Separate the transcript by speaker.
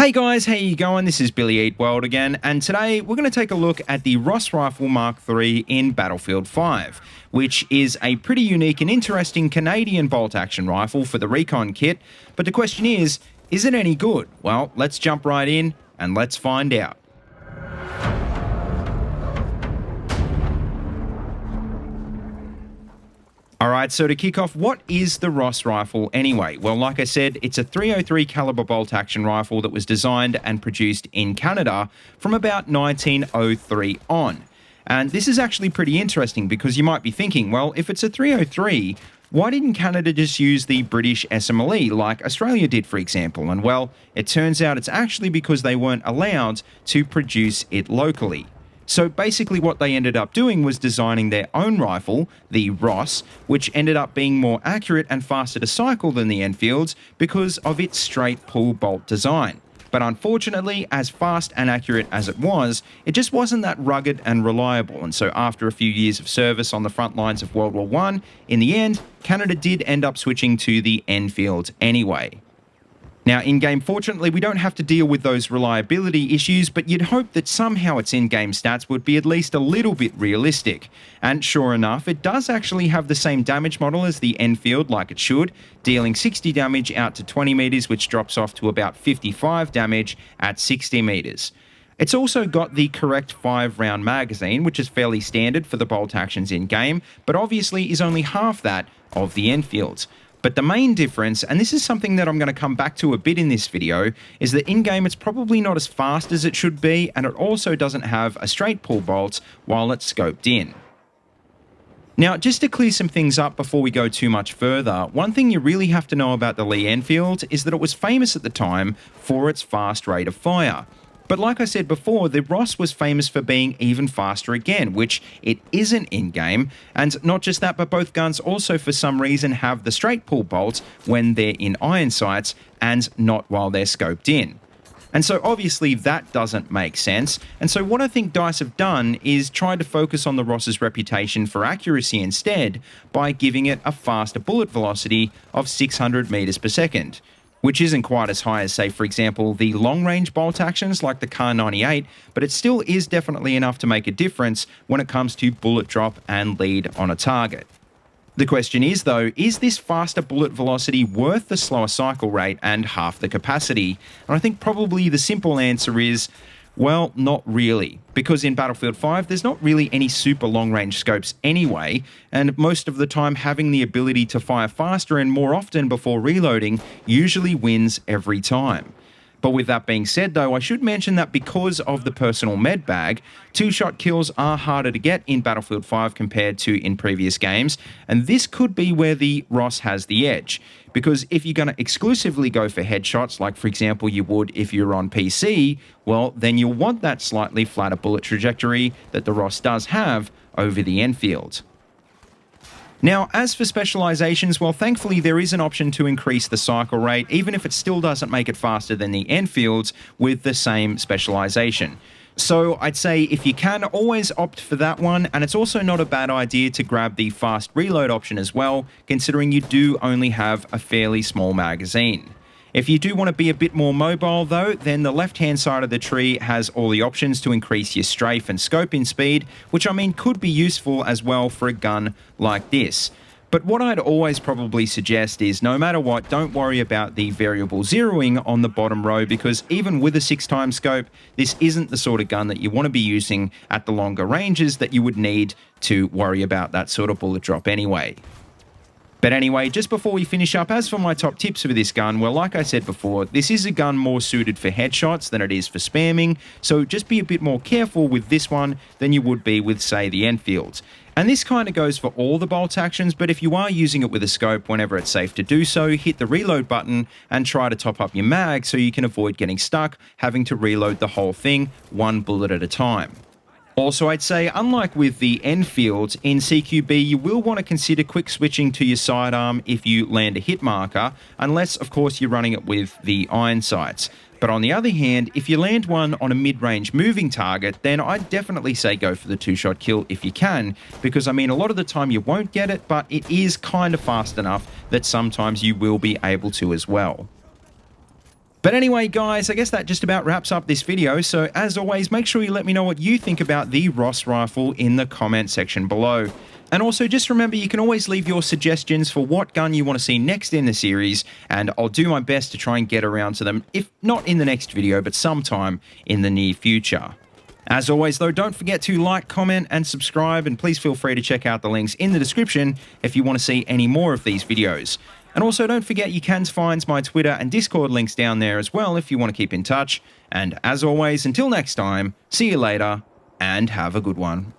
Speaker 1: Hey guys, how you going? This is Billyeatworld again, and today we're going to take a look at the Ross Rifle MkIII in Battlefield 5, which is a pretty unique and interesting Canadian bolt-action rifle for the recon kit. But the question is it any good? Well, let's jump right in and let's find out. Alright, so to kick off, what is the Ross rifle anyway? Well, like I said, it's a .303 caliber bolt-action rifle that was designed and produced in Canada from about 1903 on. And this is actually pretty interesting because you might be thinking, well, if it's a .303, why didn't Canada just use the British SMLE like Australia did, for example? And well, it turns out it's actually because they weren't allowed to produce it locally. So basically what they ended up doing was designing their own rifle, the Ross, which ended up being more accurate and faster to cycle than the Enfield's because of its straight pull bolt design. But unfortunately, as fast and accurate as it was, it just wasn't that rugged and reliable. And so after a few years of service on the front lines of World War I, in the end, Canada did end up switching to the Enfield anyway. Now, in-game, fortunately, we don't have to deal with those reliability issues, but you'd hope that somehow its in-game stats would be at least a little bit realistic. And sure enough, it does actually have the same damage model as the Enfield, like it should, dealing 60 damage out to 20 meters, which drops off to about 55 damage at 60 meters. It's also got the correct 5-round magazine, which is fairly standard for the bolt actions in-game, but obviously is only half that of the Enfield's. But the main difference, and this is something that I'm going to come back to a bit in this video, is that in-game it's probably not as fast as it should be, and it also doesn't have a straight pull bolt while it's scoped in. Now, just to clear some things up before we go too much further, one thing you really have to know about the Lee Enfield is that it was famous at the time for its fast rate of fire. But like I said before, the Ross was famous for being even faster again, which it isn't in-game. And not just that, but both guns also for some reason have the straight pull bolt when they're in iron sights and not while they're scoped in. And so obviously that doesn't make sense. And so what I think DICE have done is try to focus on the Ross's reputation for accuracy instead by giving it a faster bullet velocity of 600 meters per second. Which isn't quite as high as, say, for example, the long-range bolt actions like the Kar 98, but it still is definitely enough to make a difference when it comes to bullet drop and lead on a target. The question is, though, is this faster bullet velocity worth the slower cycle rate and half the capacity? And I think probably the simple answer is, well, not really, because in Battlefield 5, there's not really any super long-range scopes anyway, and most of the time having the ability to fire faster and more often before reloading usually wins every time. But with that being said, though, I should mention that because of the personal med bag, two-shot kills are harder to get in Battlefield 5 compared to in previous games, and this could be where the Ross has the edge. Because if you're going to exclusively go for headshots, like for example you would if you're on PC, well, then you'll want that slightly flatter bullet trajectory that the Ross does have over the Enfield. Now, as for specializations, well, thankfully there is an option to increase the cycle rate, even if it still doesn't make it faster than the Enfields with the same specialization. So I'd say if you can, always opt for that one, and it's also not a bad idea to grab the fast reload option as well, considering you do only have a fairly small magazine. If you do want to be a bit more mobile though, then the left-hand side of the tree has all the options to increase your strafe and scope in speed, which I mean could be useful as well for a gun like this. But what I'd always probably suggest is, no matter what, don't worry about the variable zeroing on the bottom row, because even with a 6x scope, this isn't the sort of gun that you want to be using at the longer ranges that you would need to worry about that sort of bullet drop anyway. But anyway, just before we finish up, as for my top tips for this gun, well, like I said before, this is a gun more suited for headshots than it is for spamming, so just be a bit more careful with this one than you would be with, say, the Enfield. And this kind of goes for all the bolt actions, but if you are using it with a scope whenever it's safe to do so, hit the reload button and try to top up your mag so you can avoid getting stuck having to reload the whole thing one bullet at a time. Also, I'd say, unlike with the Enfield, in CQB you will want to consider quick switching to your sidearm if you land a hit marker, unless of course you're running it with the iron sights. But on the other hand, if you land one on a mid-range moving target, then I'd definitely say go for the two-shot kill if you can, because I mean a lot of the time you won't get it, but it is kind of fast enough that sometimes you will be able to as well. But anyway, guys, I guess that just about wraps up this video. So as always, make sure you let me know what you think about the Ross rifle in the comment section below. And also just remember, you can always leave your suggestions for what gun you want to see next in the series, and I'll do my best to try and get around to them, if not in the next video, but sometime in the near future. As always, though, don't forget to like, comment, and subscribe, and please feel free to check out the links in the description if you want to see any more of these videos. And also, don't forget you can find my Twitter and Discord links down there as well if you want to keep in touch. And as always, until next time, see you later, and have a good one.